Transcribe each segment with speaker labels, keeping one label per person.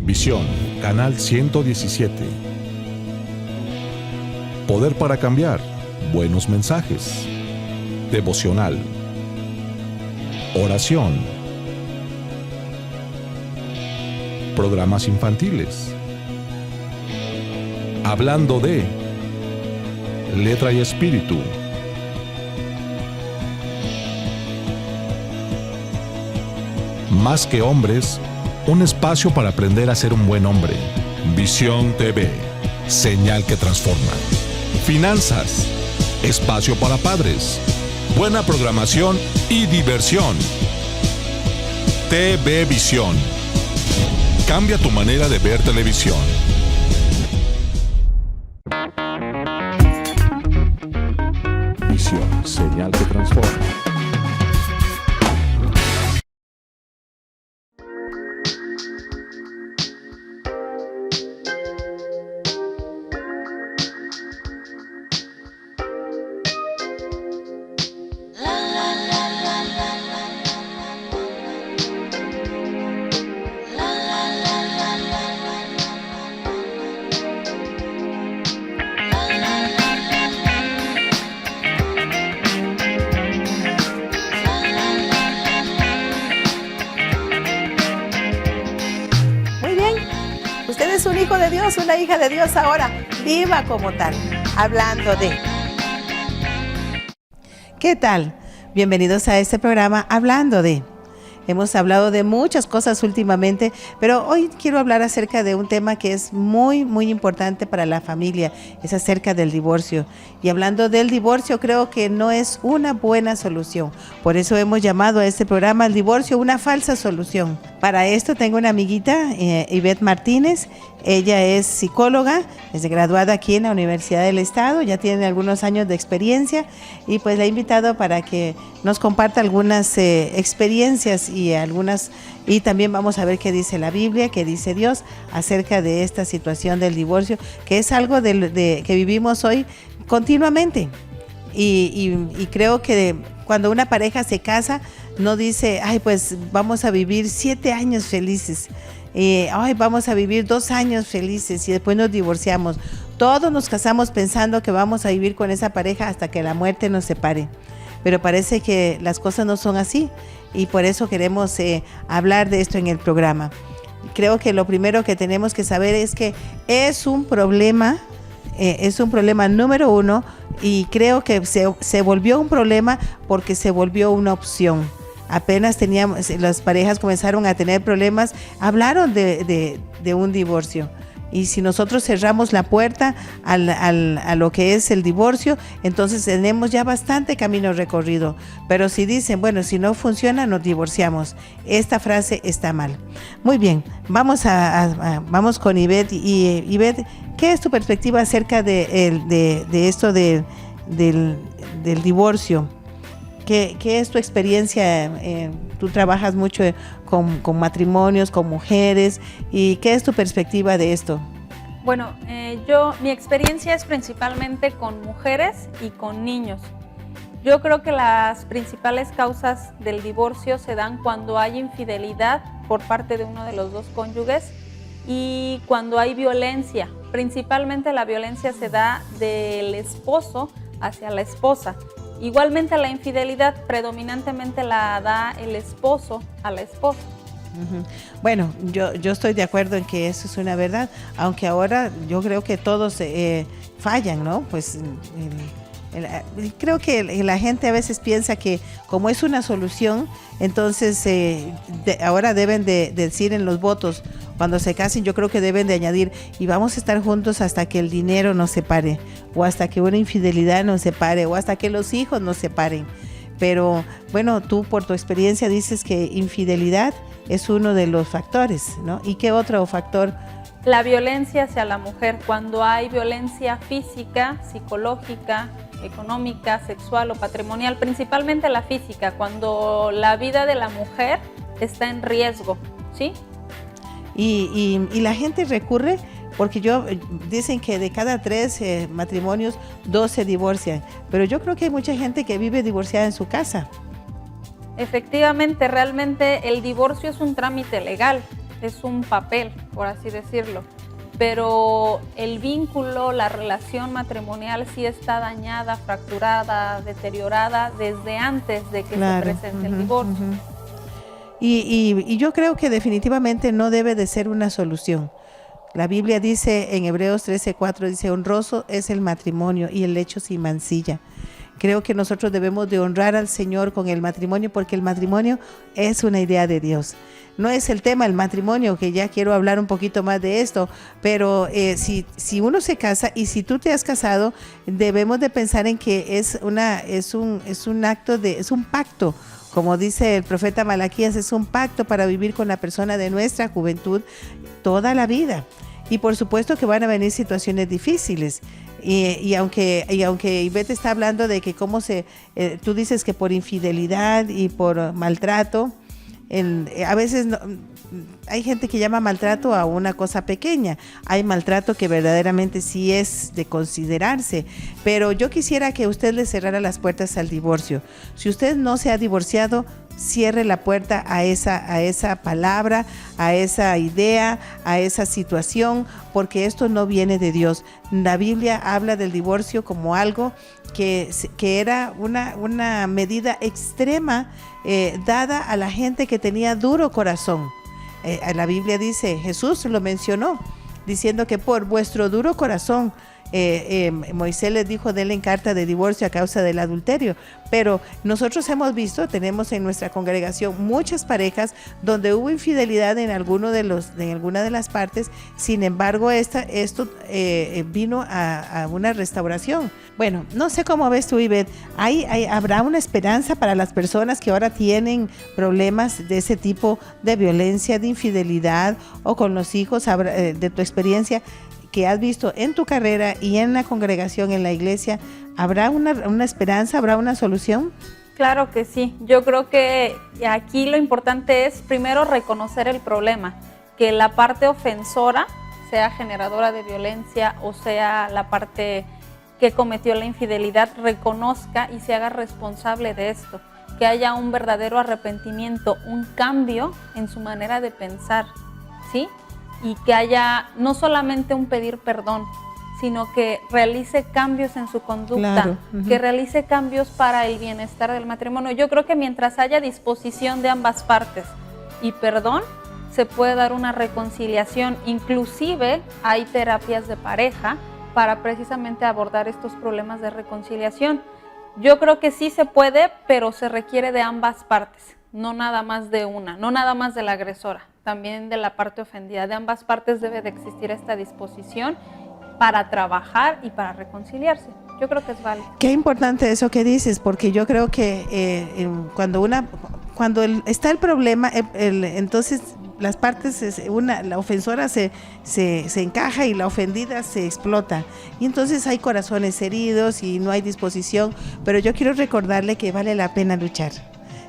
Speaker 1: Visión, canal 117. Poder para cambiar, buenos mensajes. Devocional. Oración. Programas infantiles. Hablando de Letra y Espíritu. Más que hombres, un espacio para aprender a ser un buen hombre. Visión TV, señal que transforma. Finanzas, espacio para padres. Buena programación y diversión. TV Visión. Cambia tu manera de ver televisión. Visión, señal que transforma.
Speaker 2: Un hijo de Dios, una hija de Dios ahora, viva como tal, hablando de. ¿Qué tal? Bienvenidos a este programa Hablando de. Hemos hablado de muchas cosas últimamente, pero hoy quiero hablar acerca de un tema que es muy, muy importante para la familia, es acerca del divorcio. Y hablando del divorcio, creo que no es una buena solución. Por eso hemos llamado a este programa El divorcio una falsa solución. Para esto tengo una amiguita, Ivette Martínez. Ella es psicóloga, es graduada aquí en la Universidad del Estado, ya tiene algunos años de experiencia y pues la he invitado para que nos comparta algunas experiencias y también vamos a ver qué dice la Biblia, qué dice Dios acerca de esta situación del divorcio, que es algo que vivimos hoy continuamente. Y creo que cuando una pareja se casa, no dice, ay, pues vamos a vivir 7 años felices. Ay, vamos a vivir 2 años felices y después nos divorciamos. Todos nos casamos pensando que vamos a vivir con esa pareja hasta que la muerte nos separe. Pero parece que las cosas no son así y por eso queremos hablar de esto en el programa. Creo que lo primero que tenemos que saber es que es un problema número 1 y creo que se volvió un problema porque se volvió una opción. Apenas las parejas comenzaron a tener problemas, hablaron de un divorcio. Y si nosotros cerramos la puerta a lo que es el divorcio, entonces tenemos ya bastante camino recorrido. Pero si dicen, bueno, si no funciona, nos divorciamos. Esta frase está mal. Muy bien, vamos con Ivette. Y Ivette, ¿qué es tu perspectiva acerca de esto del divorcio? ¿Qué es tu experiencia? Tú trabajas mucho con matrimonios, con mujeres, ¿y qué es tu perspectiva de esto?
Speaker 3: Bueno, mi experiencia es principalmente con mujeres y con niños. Yo creo que las principales causas del divorcio se dan cuando hay infidelidad por parte de uno de los dos cónyuges y cuando hay violencia. Principalmente la violencia se da del esposo hacia la esposa. Igualmente la infidelidad predominantemente la da el esposo a la esposa.
Speaker 2: Bueno, yo estoy de acuerdo en que eso es una verdad, aunque ahora yo creo que todos fallan, ¿no? Pues creo que la gente a veces piensa que como es una solución, entonces ahora deben de decir en los votos, cuando se casen, yo creo que deben de añadir, y vamos a estar juntos hasta que el dinero nos separe, o hasta que una infidelidad nos separe, o hasta que los hijos nos separen. Pero bueno, tú por tu experiencia dices que infidelidad es uno de los factores, ¿no? ¿Y qué otro factor?
Speaker 3: La violencia hacia la mujer, cuando hay violencia física, psicológica, económica, sexual o patrimonial, principalmente la física, cuando la vida de la mujer está en riesgo, ¿sí?
Speaker 2: Y la gente recurre, porque dicen que de cada 3 matrimonios, 2 se divorcian, pero yo creo que hay mucha gente que vive divorciada en su casa.
Speaker 3: Efectivamente, realmente el divorcio es un trámite legal. es un papel, por así decirlo, pero el vínculo, la relación matrimonial sí está dañada, fracturada, deteriorada desde antes de que se presente el divorcio.
Speaker 2: Y yo creo que definitivamente no debe de ser una solución. La Biblia dice en Hebreos 13:4, dice, honroso es el matrimonio y el lecho sin mancilla. Creo que nosotros debemos de honrar al Señor con el matrimonio, porque el matrimonio es una idea de Dios. No es el tema del matrimonio, que ya quiero hablar un poquito más de esto, pero si uno se casa y si tú te has casado, debemos de pensar en que es un pacto. Como dice el profeta Malaquías, es un pacto para vivir con la persona de nuestra juventud toda la vida. Y por supuesto que van a venir situaciones difíciles. Y aunque Ivette está hablando de que tú dices que por infidelidad y por maltrato, a veces hay gente que llama maltrato a una cosa pequeña. Hay maltrato que verdaderamente sí es de considerarse, pero yo quisiera que usted le cerrara las puertas al divorcio. Si usted no se ha divorciado, cierre la puerta a esa palabra, a esa idea, a esa situación, porque esto no viene de Dios. La Biblia habla del divorcio como algo que era una medida extrema dada a la gente que tenía duro corazón. La Biblia dice, Jesús lo mencionó, diciendo que por vuestro duro corazón, Moisés les dijo, denle en carta de divorcio a causa del adulterio. Pero nosotros tenemos en nuestra congregación muchas parejas donde hubo infidelidad en alguna de las partes. Sin embargo, esto vino a una restauración. Bueno, no sé cómo ves tú, Ivette. ¿Habrá una esperanza para las personas que ahora tienen problemas de ese tipo de violencia, de infidelidad o con los hijos? De tu experiencia que has visto en tu carrera y en la congregación, en la iglesia, ¿habrá una esperanza, habrá una solución?
Speaker 3: Claro que sí. Yo creo que aquí lo importante es primero reconocer el problema, que la parte ofensora, sea generadora de violencia o sea la parte que cometió la infidelidad, reconozca y se haga responsable de esto, que haya un verdadero arrepentimiento, un cambio en su manera de pensar, ¿sí? Y que haya no solamente un pedir perdón, sino que realice cambios en su conducta, claro. Que realice cambios para el bienestar del matrimonio. Yo creo que mientras haya disposición de ambas partes y perdón, se puede dar una reconciliación. Inclusive hay terapias de pareja para precisamente abordar estos problemas de reconciliación. Yo creo que sí se puede, pero se requiere de ambas partes, no nada más de una, no nada más de la agresora, también de la parte ofendida. De ambas partes debe de existir esta disposición para trabajar y para reconciliarse. Yo creo que es válido.
Speaker 2: Qué importante eso que dices, porque yo creo que cuando está el problema, entonces las partes, la ofensora se encaja y la ofendida se explota. Y entonces hay corazones heridos y no hay disposición, pero yo quiero recordarle que vale la pena luchar,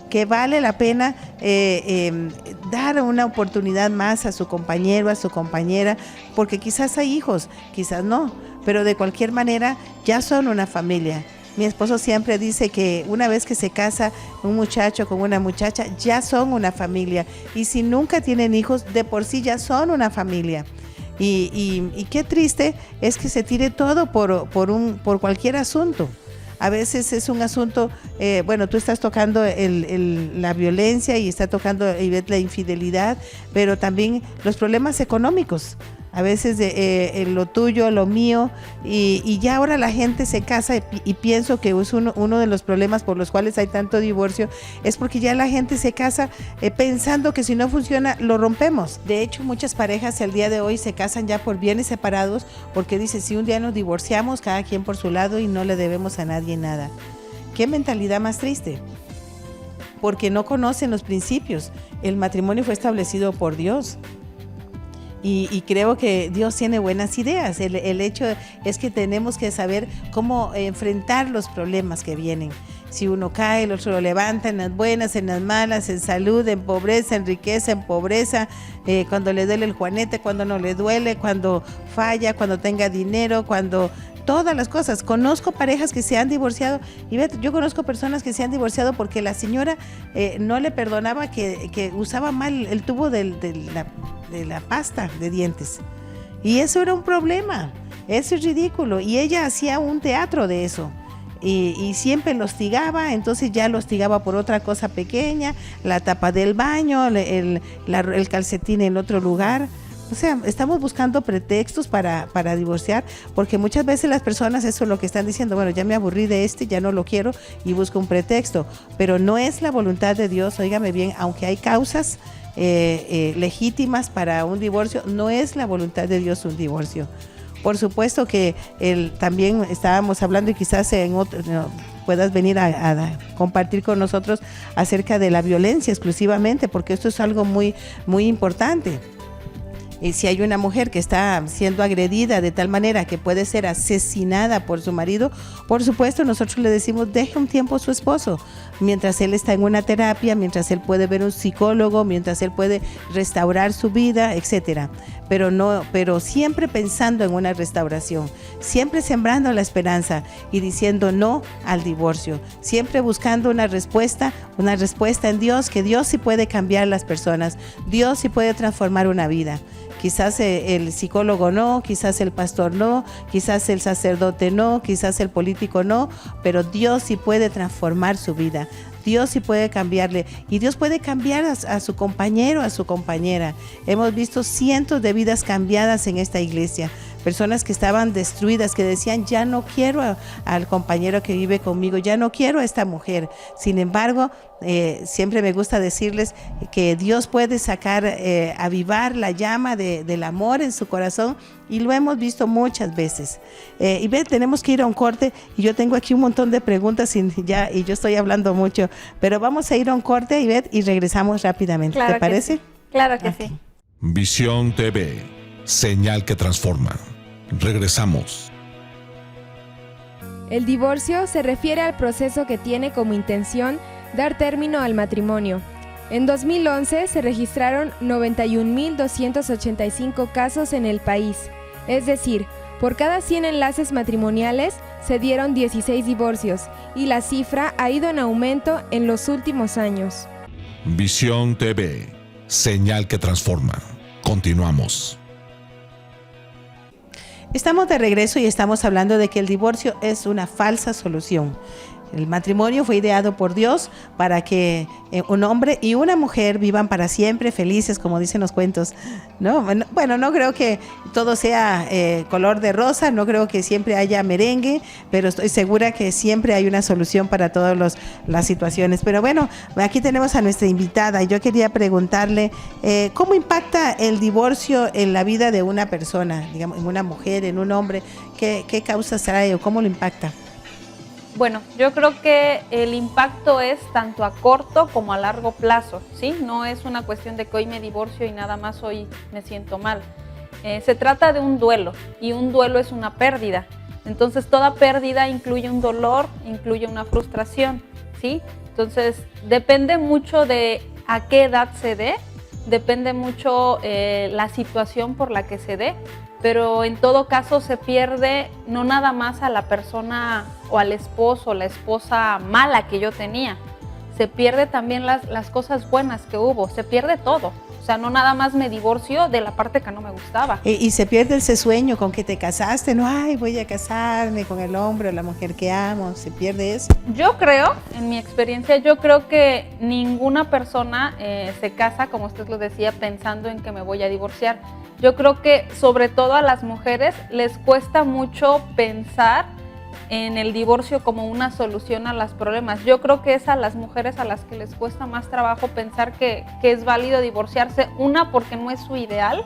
Speaker 2: que vale la pena dar una oportunidad más a su compañero, a su compañera, porque quizás hay hijos, quizás no, pero de cualquier manera ya son una familia. Mi esposo siempre dice que una vez que se casa un muchacho con una muchacha, ya son una familia, y si nunca tienen hijos, de por sí ya son una familia. Y qué triste es que se tire todo por cualquier asunto. A veces es un asunto, tú estás tocando la violencia y está tocando la infidelidad, pero también los problemas económicos. A veces lo tuyo, lo mío, y ya ahora la gente se casa y pienso que es uno de los problemas por los cuales hay tanto divorcio, es porque ya la gente se casa pensando que si no funciona lo rompemos. De hecho, muchas parejas el día de hoy se casan ya por bienes separados porque dicen, si un día nos divorciamos, cada quien por su lado y no le debemos a nadie nada. ¿Qué mentalidad más triste? Porque no conocen los principios. El matrimonio fue establecido por Dios. Y creo que Dios tiene buenas ideas. El hecho es que tenemos que saber cómo enfrentar los problemas que vienen. Si uno cae, el otro lo levanta, en las buenas, en las malas, en salud, en pobreza, en riqueza, en pobreza, cuando le duele el juanete, cuando no le duele, cuando falla, cuando tenga dinero, cuando todas las cosas. Conozco parejas que se han divorciado, y yo conozco personas que se han divorciado porque la señora no le perdonaba que usaba mal el tubo de la pasta de dientes. Y eso era un problema, eso es ridículo. Y ella hacía un teatro de eso. Y siempre lo hostigaba, entonces ya lo hostigaba por otra cosa pequeña, la tapa del baño, el calcetín en otro lugar. O sea, estamos buscando pretextos para divorciar, porque muchas veces las personas eso es lo que están diciendo, bueno, ya me aburrí de ya no lo quiero y busco un pretexto, pero no es la voluntad de Dios, óigame bien, aunque hay causas legítimas para un divorcio, no es la voluntad de Dios un divorcio. Por supuesto que también estábamos hablando y quizás puedas venir a compartir con nosotros acerca de la violencia exclusivamente, porque esto es algo muy, muy importante. Y si hay una mujer que está siendo agredida de tal manera que puede ser asesinada por su marido, por supuesto nosotros le decimos deje un tiempo a su esposo, mientras él está en una terapia, mientras él puede ver un psicólogo, mientras él puede restaurar su vida, etcétera. Pero siempre pensando en una restauración, siempre sembrando la esperanza y diciendo no al divorcio, siempre buscando una respuesta en Dios, que Dios sí puede cambiar las personas, Dios sí puede transformar una vida. Quizás el psicólogo no, quizás el pastor no, quizás el sacerdote no, quizás el político no, pero Dios sí puede transformar su vida. Dios sí puede cambiarle y Dios puede cambiar a su compañero, a su compañera. Hemos visto cientos de vidas cambiadas en esta iglesia. Personas que estaban destruidas, que decían, ya no quiero al compañero que vive conmigo, ya no quiero a esta mujer. Sin embargo, siempre me gusta decirles que Dios puede avivar la llama del amor en su corazón, y lo hemos visto muchas veces. Y tenemos que ir a un corte, y yo tengo aquí un montón de preguntas y yo estoy hablando mucho, pero vamos a ir a un corte, Ivette, y regresamos rápidamente.
Speaker 3: Claro,
Speaker 2: ¿te parece?
Speaker 3: Sí. Claro que
Speaker 2: Okay.
Speaker 3: sí.
Speaker 1: Visión TV, señal que transforma. Regresamos.
Speaker 4: El divorcio se refiere al proceso que tiene como intención dar término al matrimonio. En 2011 se registraron 91.285 casos en el país, es decir, por cada 100 enlaces matrimoniales se dieron 16 divorcios, y la cifra ha ido en aumento en los últimos años.
Speaker 1: Visión TV, señal que transforma. Continuamos.
Speaker 2: Estamos de regreso y estamos hablando de que el divorcio es una falsa solución. El matrimonio fue ideado por Dios para que un hombre y una mujer vivan para siempre felices, como dicen los cuentos, ¿no? Bueno, no creo que todo sea color de rosa, no creo que siempre haya merengue, pero estoy segura que siempre hay una solución para todas las situaciones. Pero bueno, aquí tenemos a nuestra invitada y yo quería preguntarle ¿cómo impacta el divorcio en la vida de una persona, digamos, en una mujer, en un hombre? ¿Qué causas trae o cómo lo impacta?
Speaker 3: Bueno, yo creo que el impacto es tanto a corto como a largo plazo, ¿sí? No es una cuestión de que hoy me divorcio y nada más hoy me siento mal. Se trata de un duelo, y un duelo es una pérdida. Entonces, toda pérdida incluye un dolor, incluye una frustración, ¿sí? Entonces, depende mucho de a qué edad se dé, depende mucho la situación por la que se dé, pero en todo caso se pierde no nada más a la persona o al esposo o la esposa mala que yo tenía, se pierde también las cosas buenas que hubo, se pierde todo. O sea, no nada más me divorcio de la parte que no me gustaba.
Speaker 2: Y se pierde ese sueño con que te casaste, no, ay, voy a casarme con el hombre o la mujer que amo, se pierde eso.
Speaker 3: Yo creo, en mi experiencia, yo creo que ninguna persona se casa, como usted lo decía, pensando en que me voy a divorciar. Yo creo que sobre todo a las mujeres les cuesta mucho pensar en el divorcio como una solución a los problemas. Yo creo que es a las mujeres a las que les cuesta más trabajo pensar que es válido divorciarse. Una, porque no es su ideal,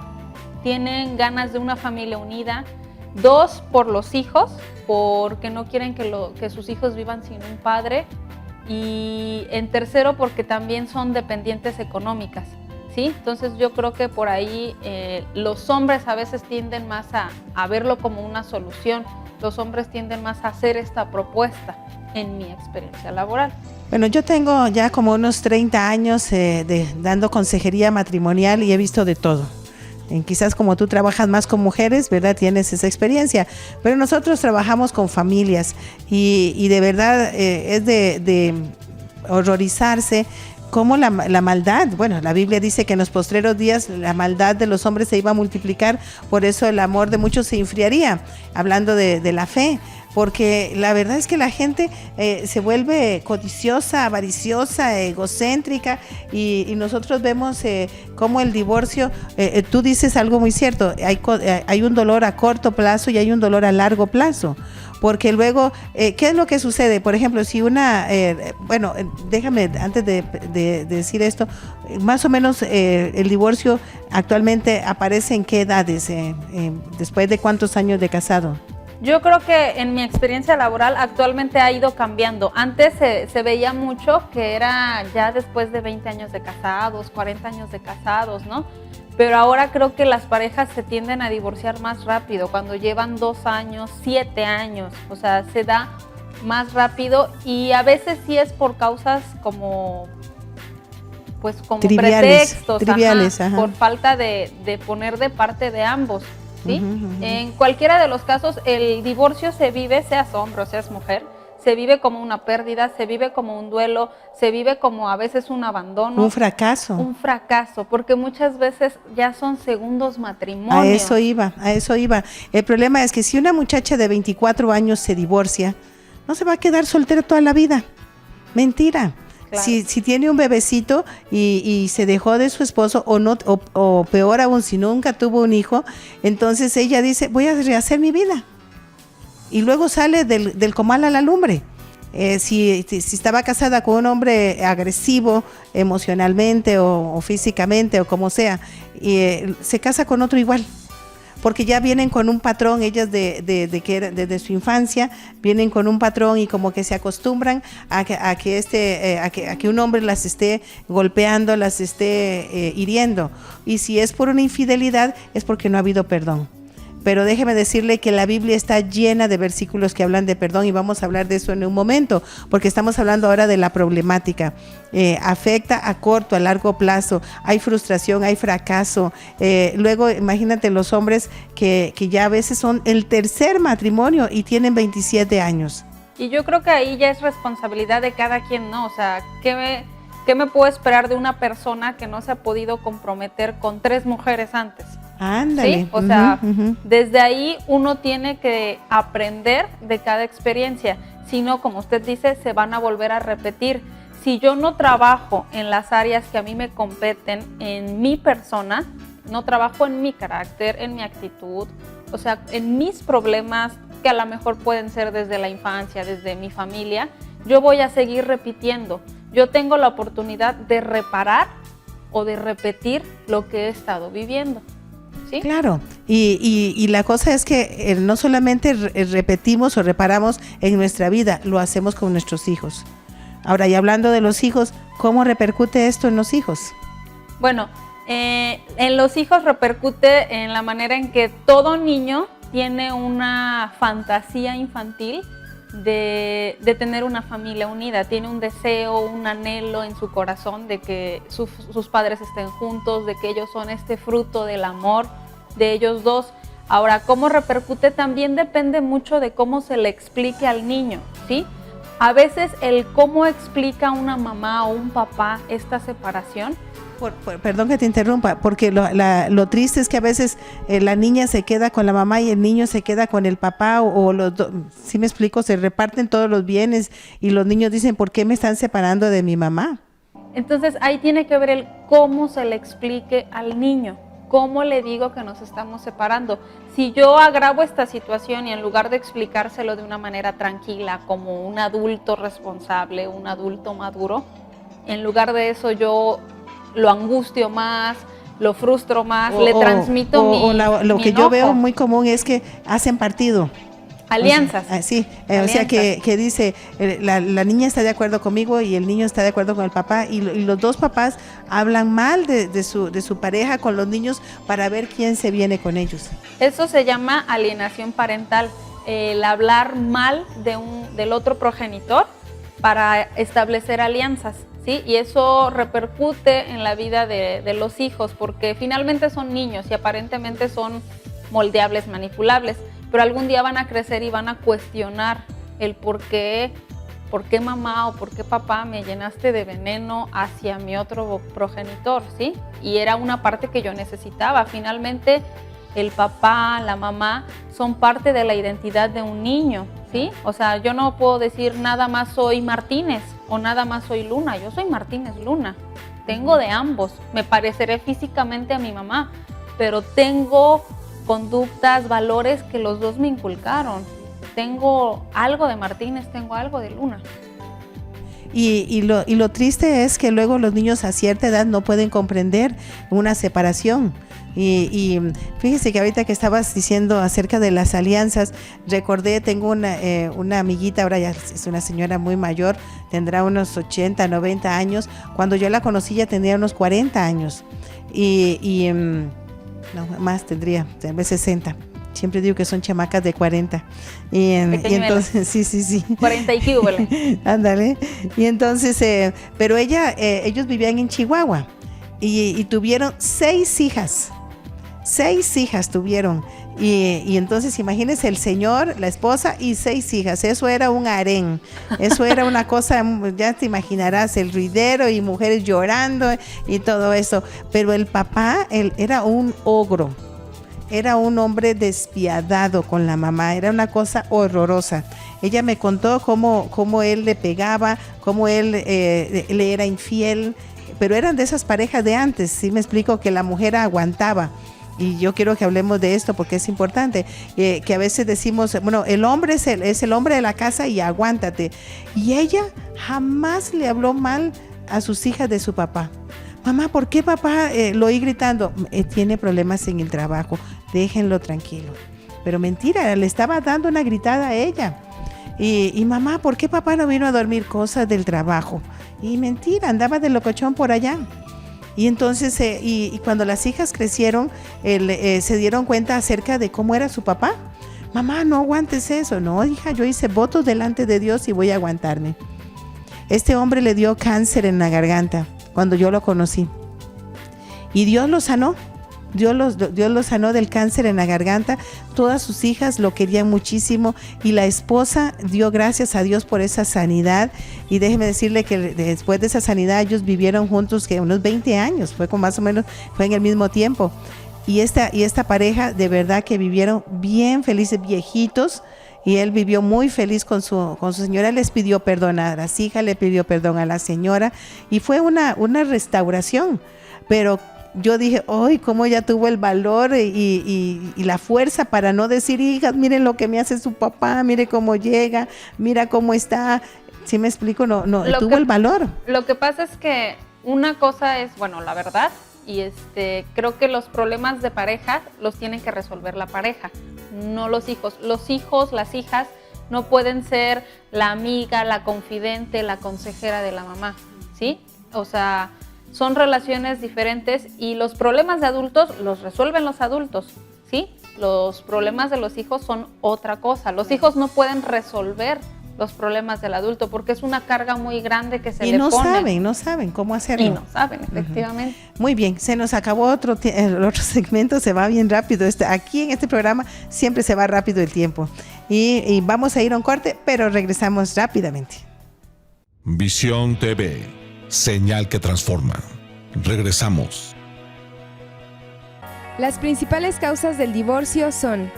Speaker 3: tienen ganas de una familia unida. Dos, por los hijos, porque no quieren que sus hijos vivan sin un padre. Y en tercero, porque también son dependientes económicas, ¿sí? Entonces yo creo que por ahí los hombres a veces tienden más a verlo como una solución. Los hombres tienden más a hacer esta propuesta, en mi experiencia laboral.
Speaker 2: Bueno, yo tengo ya como unos 30 años dando consejería matrimonial y he visto de todo. Quizás como tú trabajas más con mujeres, ¿verdad? Tienes esa experiencia, pero nosotros trabajamos con familias y de verdad es de horrorizarse cómo la maldad, bueno, la Biblia dice que en los postreros días la maldad de los hombres se iba a multiplicar, por eso el amor de muchos se enfriaría, hablando de la fe. Porque la verdad es que la gente se vuelve codiciosa, avariciosa, egocéntrica y nosotros vemos cómo el divorcio, tú dices algo muy cierto, hay un dolor a corto plazo y hay un dolor a largo plazo. Porque luego, ¿qué es lo que sucede? Por ejemplo, si déjame, antes de decir esto, más o menos el divorcio actualmente aparece en qué edades, después de cuántos años de casado.
Speaker 3: Yo creo que en mi experiencia laboral actualmente ha ido cambiando. Antes se veía mucho que era ya después de 20 años de casados, 40 años de casados, ¿no? Pero ahora creo que las parejas se tienden a divorciar más rápido, cuando llevan 2 años, 7 años, o sea, se da más rápido y a veces sí es por causas como pretextos,
Speaker 2: triviales,
Speaker 3: por falta de poner de parte de ambos. ¿Sí? En cualquiera de los casos, el divorcio se vive, seas hombre o seas mujer, se vive como una pérdida, se vive como un duelo, se vive como a veces un abandono.
Speaker 2: Un fracaso.
Speaker 3: Un fracaso, porque muchas veces ya son segundos matrimonios.
Speaker 2: A eso iba. El problema es que si una muchacha de 24 años se divorcia, no se va a quedar soltera toda la vida. Mentira. Claro. Si tiene un bebecito y se dejó de su esposo o peor aún, si nunca tuvo un hijo, entonces ella dice, voy a rehacer mi vida. Y luego sale del comal a la lumbre. Si estaba casada con un hombre agresivo emocionalmente o físicamente o como sea, se casa con otro igual. Porque ya vienen con un patrón, ellas desde su infancia, vienen con un patrón y como que se acostumbran a que un hombre las esté golpeando, las esté hiriendo. Y si es por una infidelidad, es porque no ha habido perdón. Pero déjeme decirle que la Biblia está llena de versículos que hablan de perdón y vamos a hablar de eso en un momento, porque estamos hablando ahora de la problemática. Afecta a corto, a largo plazo, hay frustración, hay fracaso. Luego imagínate los hombres que ya a veces son el tercer matrimonio y tienen 27 años.
Speaker 3: Y yo creo que ahí ya es responsabilidad de cada quien, ¿no? O sea, ¿qué me puedo esperar de una persona que no se ha podido comprometer con 3 mujeres antes?
Speaker 2: Ándale.
Speaker 3: ¿Sí? O sea, desde ahí uno tiene que aprender de cada experiencia. Si no, como usted dice, se van a volver a repetir. Si yo no trabajo en las áreas que a mí me competen, en mi persona, no trabajo en mi carácter, en mi actitud, o sea, en mis problemas que a lo mejor pueden ser desde la infancia, desde mi familia, yo voy a seguir repitiendo. Yo tengo la oportunidad de reparar o de repetir lo que he estado viviendo. ¿Sí?
Speaker 2: Claro, y la cosa es que no solamente repetimos o reparamos en nuestra vida, lo hacemos con nuestros hijos. Ahora, y hablando de los hijos, ¿cómo repercute esto en los hijos?
Speaker 3: Bueno, en los hijos repercute en la manera en que todo niño tiene una fantasía infantil de tener una familia unida, tiene un deseo, un anhelo en su corazón de que sus padres estén juntos, de que ellos son este fruto del amor de ellos dos. Ahora, cómo repercute también depende mucho de cómo se le explique al niño, ¿sí? A veces el cómo explica una mamá o un papá esta separación.
Speaker 2: Perdón que te interrumpa, porque lo triste es que a veces la niña se queda con la mamá y el niño se queda con el papá o los dos, ¿sí me explico? Se reparten todos los bienes y los niños dicen, ¿por qué me están separando de mi mamá?
Speaker 3: Entonces ahí tiene que ver el cómo se le explique al niño. ¿Cómo le digo que nos estamos separando? Si yo agravo esta situación y en lugar de explicárselo de una manera tranquila, como un adulto responsable, un adulto maduro, en lugar de eso yo lo angustio más, lo frustro más, le transmito mi
Speaker 2: lo que
Speaker 3: enojo.
Speaker 2: Yo veo muy común es que hacen partido.
Speaker 3: Alianzas.
Speaker 2: O sea que dice, la niña está de acuerdo conmigo y el niño está de acuerdo con el papá y los dos papás hablan mal de su pareja con los niños para ver quién se viene con ellos.
Speaker 3: Eso se llama alienación parental, el hablar mal del otro progenitor para establecer alianzas, ¿sí? Y eso repercute en la vida de los hijos, porque finalmente son niños y aparentemente son moldeables, manipulables, pero algún día van a crecer y van a cuestionar el por qué mamá o por qué papá me llenaste de veneno hacia mi otro progenitor, ¿sí? Y era una parte que yo necesitaba. Finalmente, el papá, la mamá son parte de la identidad de un niño, ¿sí? O sea, yo no puedo decir nada más soy Martínez o nada más soy Luna. Yo soy Martínez Luna. Tengo de ambos. Me pareceré físicamente a mi mamá, pero tengo conductas, valores que los dos me inculcaron. Tengo algo de Martínez, tengo algo de Luna.
Speaker 2: Y lo triste es que luego los niños a cierta edad no pueden comprender una separación. Y fíjese que ahorita que estabas diciendo acerca de las alianzas, recordé, tengo una amiguita, ahora ya es una señora muy mayor, tendrá unos 80, 90 años. Cuando yo la conocí ya tenía unos 40 años. No, más tendría, tal vez 60. Siempre digo que son chamacas de 40. Y entonces, sí.
Speaker 3: 40 y qué.
Speaker 2: Ándale. Y entonces, pero ellos vivían en Chihuahua y tuvieron 6 hijas. 6 hijas tuvieron. Y entonces imagínense el señor, la esposa y 6 hijas. Eso era un harén. Eso era una cosa, ya te imaginarás, el ruidero y mujeres llorando y todo eso. Pero el papá, él era un ogro. Era un hombre despiadado con la mamá, era una cosa horrorosa. Ella me contó cómo él le pegaba, cómo él le era infiel, pero eran de esas parejas de antes, ¿sí me explico? Que la mujer aguantaba. Y yo quiero que hablemos de esto porque es importante, que a veces decimos, bueno, el hombre es el hombre de la casa y aguántate. Y ella jamás le habló mal a sus hijas de su papá. Mamá, ¿por qué papá lo oí gritando? Tiene problemas en el trabajo, déjenlo tranquilo. Pero mentira, le estaba dando una gritada a ella. Y mamá, ¿por qué papá no vino a dormir? Cosas del trabajo. Y mentira, andaba de locochón por allá. Y entonces, y cuando las hijas crecieron, se dieron cuenta acerca de cómo era su papá. Mamá, no aguantes eso. No, hija, yo hice votos delante de Dios y voy a aguantarme. Este hombre le dio cáncer en la garganta cuando yo lo conocí. Y Dios lo sanó. Dios lo sanó del cáncer en la garganta. Todas sus hijas lo querían muchísimo y la esposa dio gracias a Dios por esa sanidad. Y déjeme decirle que después de esa sanidad ellos vivieron juntos que unos 20 años, fue con más o menos, fue en el mismo tiempo. Y esta pareja de verdad que vivieron bien felices, viejitos. Y él vivió muy feliz con su señora, les pidió perdón a las hijas, le pidió perdón a la señora y fue una restauración. Pero yo dije, ¡ay, cómo ella tuvo el valor y la fuerza para no decir, hijas, miren lo que me hace su papá, mire cómo llega, mira cómo está? ¿Sí me explico? No, tuvo el valor. Lo
Speaker 3: que pasa es que una cosa es, bueno, la verdad, y creo que los problemas de pareja los tiene que resolver la pareja, no los hijos. Los hijos, las hijas, no pueden ser la amiga, la confidente, la consejera de la mamá, ¿sí? O sea, son relaciones diferentes y los problemas de adultos los resuelven los adultos, ¿sí? Los problemas de los hijos son otra cosa. Los hijos no pueden resolver los problemas del adulto porque es una carga muy grande que se le pone.
Speaker 2: No saben cómo hacerlo.
Speaker 3: Y no saben, efectivamente.
Speaker 2: Muy bien, se nos acabó el otro segmento, se va bien rápido. Aquí en este programa siempre se va rápido el tiempo. Y vamos a ir a un corte, pero regresamos rápidamente.
Speaker 1: Visión TV, señal que transforma. Regresamos.
Speaker 4: Las principales causas del divorcio son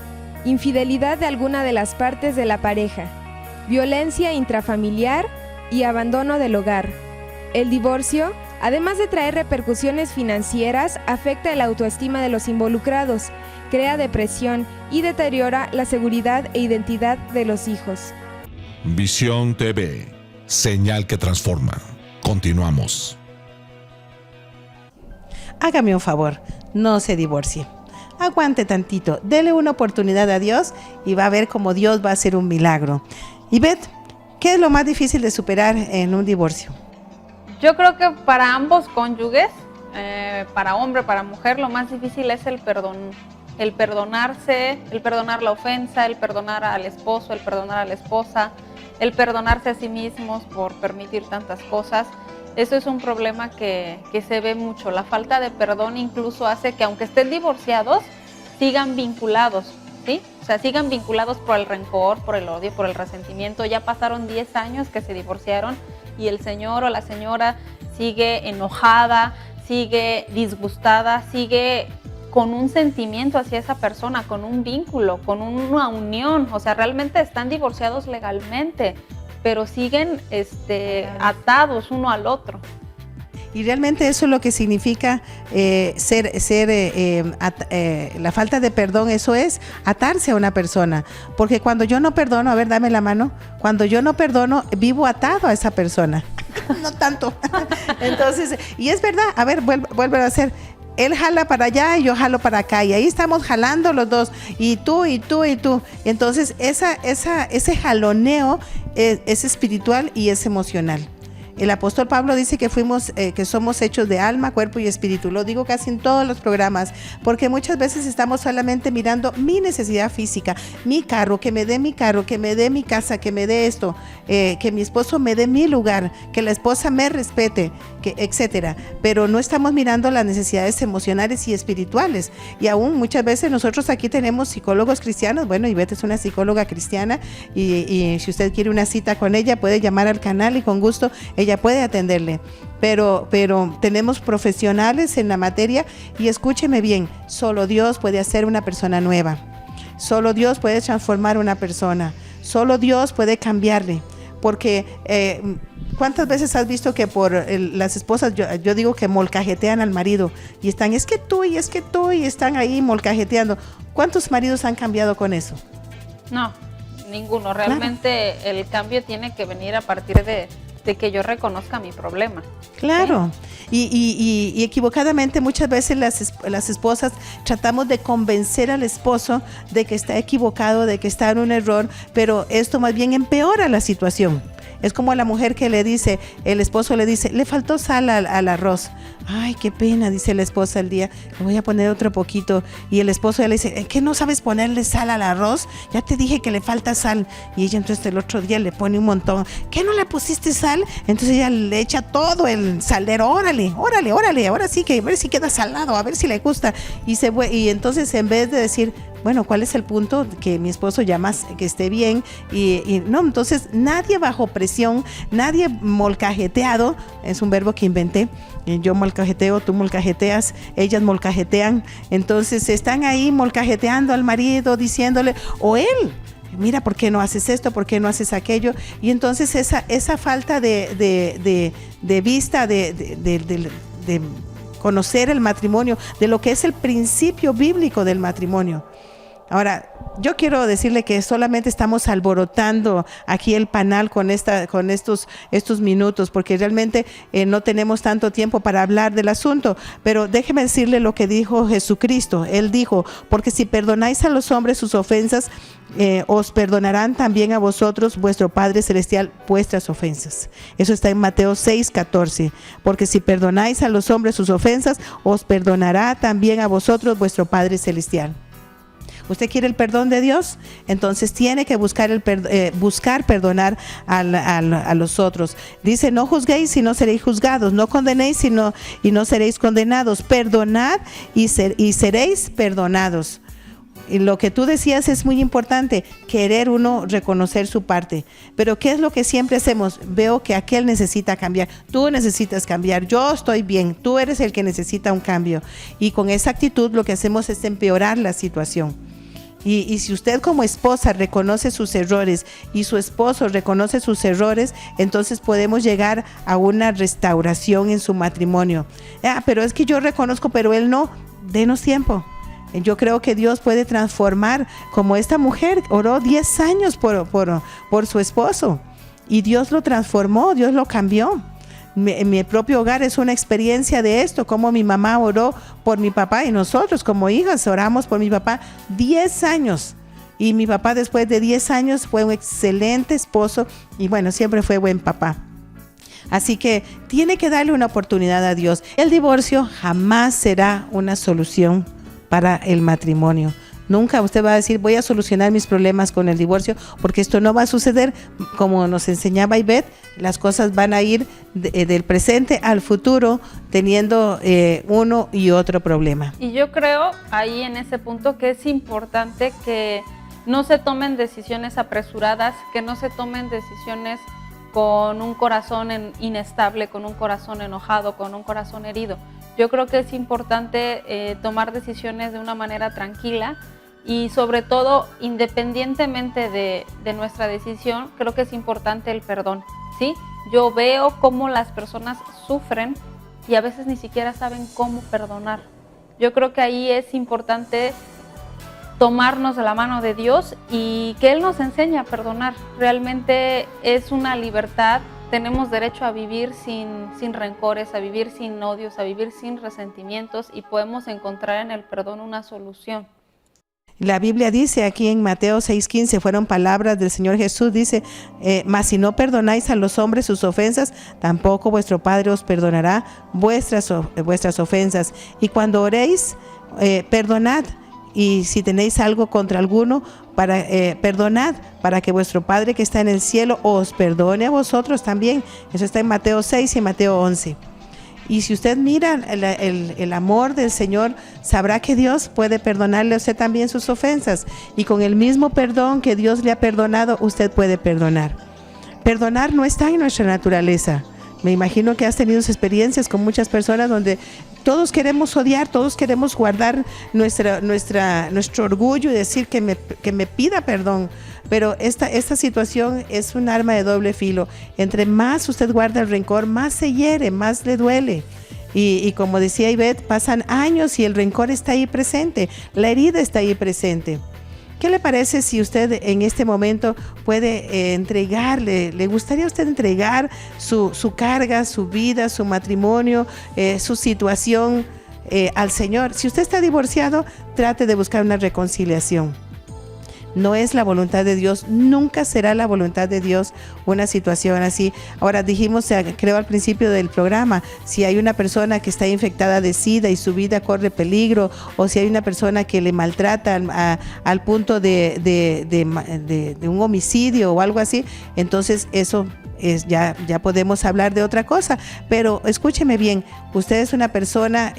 Speaker 4: infidelidad de alguna de las partes de la pareja, violencia intrafamiliar y abandono del hogar. El divorcio, además de traer repercusiones financieras, afecta la autoestima de los involucrados, crea depresión y deteriora la seguridad e identidad de los hijos.
Speaker 1: Visión TV, señal que transforma. Continuamos.
Speaker 2: Hágame un favor, no se divorcie. Aguante tantito, dele una oportunidad a Dios y va a ver cómo Dios va a hacer un milagro. Ivette, ¿qué es lo más difícil de superar en un divorcio?
Speaker 3: Yo creo que para ambos cónyuges, para hombre, para mujer, lo más difícil es el perdonarse, el perdonar la ofensa, el perdonar al esposo, el perdonar a la esposa, el perdonarse a sí mismos por permitir tantas cosas. Eso es un problema que se ve mucho. La falta de perdón incluso hace que, aunque estén divorciados, sigan vinculados, ¿sí? O sea, sigan vinculados por el rencor, por el odio, por el resentimiento. Ya pasaron 10 años que se divorciaron y el señor o la señora sigue enojada, sigue disgustada, sigue con un sentimiento hacia esa persona, con un vínculo, con una unión. O sea, realmente están divorciados legalmente, pero siguen atados uno al otro.
Speaker 2: Y realmente eso es lo que significa la falta de perdón. Eso es atarse a una persona. Porque cuando yo no perdono, a ver, dame la mano. Cuando yo no perdono, vivo atado a esa persona. No tanto. Entonces, y es verdad, a ver, vuelve a hacer. Él jala para allá y yo jalo para acá. Y ahí estamos jalando los dos. Y tú, y tú, y tú. Entonces, ese jaloneo es espiritual y es emocional. El apóstol Pablo dice que que somos hechos de alma, cuerpo y espíritu. Lo digo casi en todos los programas, porque muchas veces estamos solamente mirando mi necesidad física, mi carro, que me dé mi carro, que me dé mi casa, que me dé esto, que mi esposo me dé mi lugar, que la esposa me respete, etcétera. Pero no estamos mirando las necesidades emocionales y espirituales. Y aún muchas veces nosotros aquí tenemos psicólogos cristianos. Bueno, Ivette es una psicóloga cristiana y si usted quiere una cita con ella, puede llamar al canal y con gusto ella puede atenderle, pero tenemos profesionales en la materia y escúcheme bien, solo Dios puede hacer una persona nueva, solo Dios puede transformar una persona, solo Dios puede cambiarle, porque ¿cuántas veces has visto que por las esposas, yo digo que molcajetean al marido y están, es que tú y están ahí molcajeteando? ¿Cuántos maridos han cambiado con eso?
Speaker 3: No, ninguno, realmente claro. El cambio tiene que venir a partir de que yo reconozca mi problema.
Speaker 2: Claro, ¿sí? Y equivocadamente muchas veces las esposas tratamos de convencer al esposo de que está equivocado, de que está en un error, pero esto más bien empeora la situación. Es como la mujer que le dice, el esposo le dice, le faltó sal al arroz. Ay, qué pena, dice la esposa el día, le voy a poner otro poquito. Y el esposo le dice, ¿qué no sabes ponerle sal al arroz? Ya te dije que le falta sal. Y ella entonces el otro día le pone un montón. ¿Qué no le pusiste sal? Entonces ella le echa todo el saldero. Órale, ahora sí que a ver si queda salado, a ver si le gusta. Y entonces en vez de decir, bueno, ¿cuál es el punto? Que mi esposo ya más que esté bien y no, entonces nadie bajo presión, nadie molcajeteado, es un verbo que inventé, yo molcajeteo, tú molcajeteas, ellas molcajetean, entonces están ahí molcajeteando al marido, diciéndole, o él, mira, ¿por qué no haces esto? ¿Por qué no haces aquello? Y entonces esa falta de vista, de conocer el matrimonio, de lo que es el principio bíblico del matrimonio. Ahora, yo quiero decirle que solamente estamos alborotando aquí el panal con estos minutos, porque realmente no tenemos tanto tiempo para hablar del asunto, pero déjeme decirle lo que dijo Jesucristo. Él dijo, porque si perdonáis a los hombres sus ofensas, os perdonarán también a vosotros vuestro Padre Celestial vuestras ofensas. Eso está en Mateo 6:14. Porque si perdonáis a los hombres sus ofensas, os perdonará también a vosotros vuestro Padre Celestial. ¿Usted quiere el perdón de Dios? Entonces tiene que buscar perdonar a los otros. Dice, no juzguéis y no seréis juzgados, no condenéis y no seréis condenados, perdonad y seréis perdonados. Y lo que tú decías es muy importante, querer uno reconocer su parte. Pero ¿qué es lo que siempre hacemos? Veo que aquel necesita cambiar, tú necesitas cambiar, yo estoy bien, tú eres el que necesita un cambio. Y con esa actitud lo que hacemos es empeorar la situación. Y si usted como esposa reconoce sus errores y su esposo reconoce sus errores, entonces podemos llegar a una restauración en su matrimonio. Pero es que yo reconozco, pero él no. Denos tiempo. Yo creo que Dios puede transformar, como esta mujer oró 10 años por su esposo y Dios lo transformó, Dios lo cambió. Mi propio hogar es una experiencia de esto, como mi mamá oró por mi papá y nosotros como hijas oramos por mi papá 10 años. Y mi papá después de 10 años fue un excelente esposo y bueno, siempre fue buen papá. Así que tiene que darle una oportunidad a Dios. El divorcio jamás será una solución para el matrimonio. Nunca usted va a decir, voy a solucionar mis problemas con el divorcio, porque esto no va a suceder. Como nos enseñaba Ivette, las cosas van a ir del presente al futuro, teniendo uno y otro problema.
Speaker 3: Y yo creo ahí en ese punto que es importante que no se tomen decisiones apresuradas, que no se tomen decisiones con un corazón inestable, con un corazón enojado, con un corazón herido. Yo creo que es importante tomar decisiones de una manera tranquila y sobre todo, independientemente de nuestra decisión, creo que es importante el perdón, ¿sí? Yo veo cómo las personas sufren y a veces ni siquiera saben cómo perdonar. Yo creo que ahí es importante tomarnos de la mano de Dios y que Él nos enseñe a perdonar. Realmente es una libertad. Tenemos derecho a vivir sin rencores, a vivir sin odios, a vivir sin resentimientos y podemos encontrar en el perdón una solución.
Speaker 2: La Biblia dice aquí en Mateo 6:15, fueron palabras del Señor Jesús, dice, mas si no perdonáis a los hombres sus ofensas, tampoco vuestro Padre os perdonará vuestras ofensas. Y cuando oréis, perdonad, y si tenéis algo contra alguno, perdonad, para que vuestro Padre que está en el cielo os perdone a vosotros también. Eso está en Mateo 6 y Mateo 11. Y si usted mira el amor del Señor, sabrá que Dios puede perdonarle a usted también sus ofensas. Y con el mismo perdón que Dios le ha perdonado, usted puede perdonar. Perdonar no está en nuestra naturaleza. Me imagino que has tenido experiencias con muchas personas donde todos queremos odiar, todos queremos guardar nuestro orgullo y decir que me pida perdón. Pero esta situación es un arma de doble filo. Entre más usted guarda el rencor, más se hiere, más le duele. Y como decía Ivette, pasan años y el rencor está ahí presente, la herida está ahí presente. ¿Qué le parece si usted en este momento puede entregarle, le gustaría a usted entregar su carga, su vida, su matrimonio, su situación al Señor? Si usted está divorciado, trate de buscar una reconciliación. No es la voluntad de Dios, nunca será la voluntad de Dios una situación así. Ahora dijimos, creo al principio del programa, si hay una persona que está infectada de SIDA y su vida corre peligro, o si hay una persona que le maltrata al punto de un homicidio o algo así, entonces eso ya podemos hablar de otra cosa. Pero escúcheme bien, usted es una persona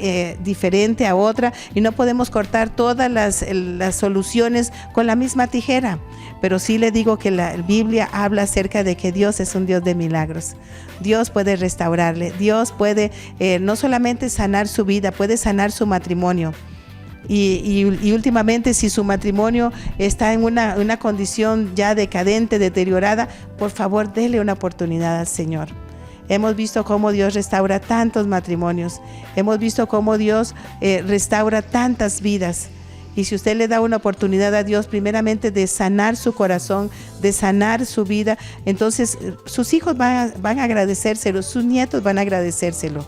Speaker 2: diferente a otra y no podemos cortar todas las soluciones con la misma tijera. Pero sí le digo que la Biblia habla acerca de que Dios es un Dios de milagros. Dios puede restaurarle, Dios puede no solamente sanar su vida, puede sanar su matrimonio. Y últimamente, si su matrimonio está en una condición ya decadente, deteriorada, por favor, dele una oportunidad al Señor. Hemos visto cómo Dios restaura tantos matrimonios, hemos visto cómo Dios restaura tantas vidas. Y si usted le da una oportunidad a Dios, primeramente de sanar su corazón, de sanar su vida, entonces sus hijos van a agradecérselo, sus nietos van a agradecérselo.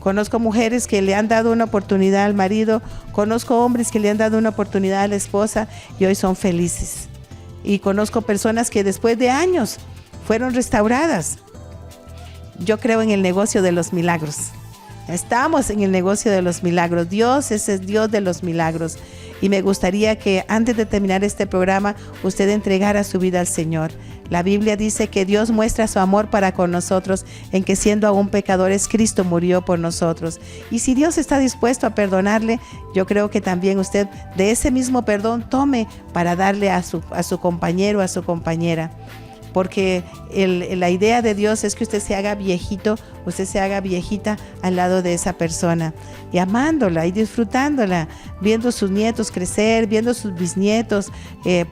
Speaker 2: Conozco mujeres que le han dado una oportunidad al marido, conozco hombres que le han dado una oportunidad a la esposa y hoy son felices. Y conozco personas que después de años fueron restauradas. Yo creo en el negocio de los milagros. Estamos en el negocio de los milagros. Dios es el Dios de los milagros. Y me gustaría que antes de terminar este programa, usted entregara su vida al Señor. La Biblia dice que Dios muestra su amor para con nosotros, en que siendo aún pecadores, Cristo murió por nosotros. Y si Dios está dispuesto a perdonarle, yo creo que también usted de ese mismo perdón tome para darle a su compañero, a su compañera. Porque la idea de Dios es que usted se haga viejito, usted se haga viejita al lado de esa persona y amándola y disfrutándola, viendo sus nietos crecer, viendo sus bisnietos,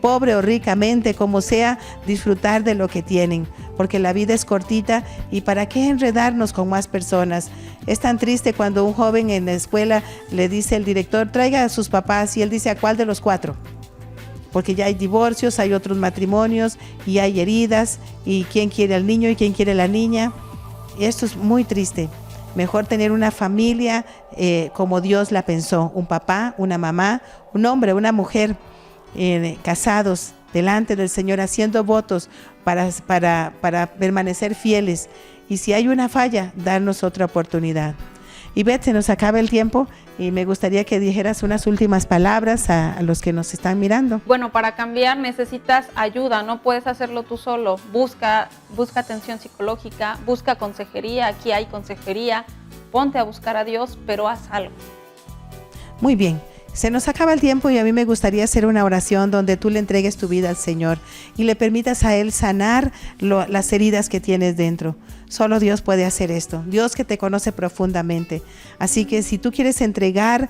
Speaker 2: pobre o ricamente, como sea, disfrutar de lo que tienen, porque la vida es cortita y ¿para qué enredarnos con más personas? Es tan triste cuando un joven en la escuela le dice el director, traiga a sus papás, y él dice, ¿a cuál de los 4? Porque ya hay divorcios, hay otros matrimonios y hay heridas, y quién quiere al niño y quién quiere a la niña. Y esto es muy triste. Mejor tener una familia como Dios la pensó, un papá, una mamá, un hombre, una mujer, casados delante del Señor, haciendo votos para permanecer fieles. Y si hay una falla, darnos otra oportunidad. Y Beth, se nos acaba el tiempo y me gustaría que dijeras unas últimas palabras a los que nos están mirando.
Speaker 3: Bueno, para cambiar necesitas ayuda, no puedes hacerlo tú solo. Busca atención psicológica, busca consejería, aquí hay consejería. Ponte a buscar a Dios, pero haz algo.
Speaker 2: Muy bien. Se nos acaba el tiempo y a mí me gustaría hacer una oración donde tú le entregues tu vida al Señor y le permitas a Él sanar las heridas que tienes dentro. Solo Dios puede hacer esto, Dios que te conoce profundamente. Así que si tú quieres entregar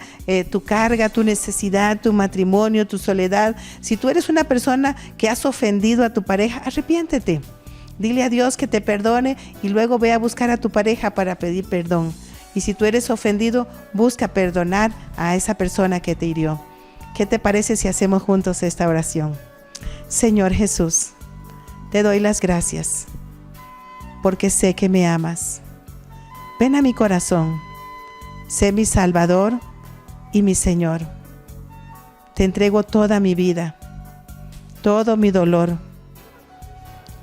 Speaker 2: tu carga, tu necesidad, tu matrimonio, tu soledad, si tú eres una persona que has ofendido a tu pareja, arrepiéntete. Dile a Dios que te perdone y luego ve a buscar a tu pareja para pedir perdón. Y si tú eres ofendido, busca perdonar a esa persona que te hirió. ¿Qué te parece si hacemos juntos esta oración? Señor Jesús, te doy las gracias porque sé que me amas. Ven a mi corazón, sé mi Salvador y mi Señor. Te entrego toda mi vida, todo mi dolor,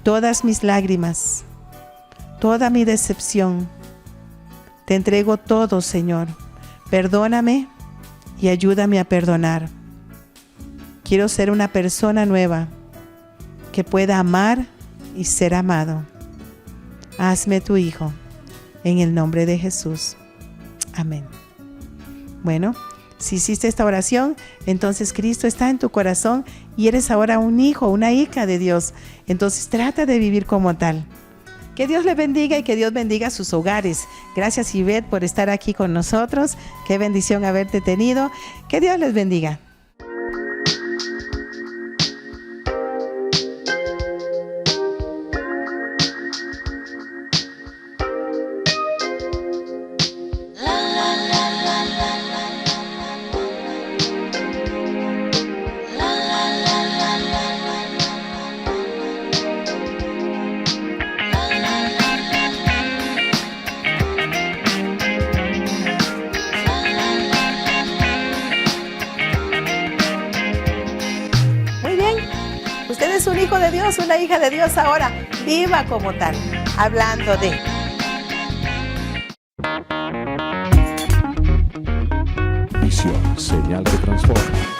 Speaker 2: todas mis lágrimas, toda mi decepción. Te entrego todo, Señor. Perdóname y ayúdame a perdonar. Quiero ser una persona nueva que pueda amar y ser amado. Hazme tu hijo, en el nombre de Jesús. Amén. Bueno, si hiciste esta oración, entonces Cristo está en tu corazón y eres ahora un hijo, una hija de Dios. Entonces trata de vivir como tal. Que Dios le bendiga y que Dios bendiga sus hogares. Gracias, Ivette, por estar aquí con nosotros. Qué bendición haberte tenido. Que Dios les bendiga. Usted es un hijo de Dios, una hija de Dios ahora. Viva como tal, hablando de...
Speaker 1: Visión, señal que transforma.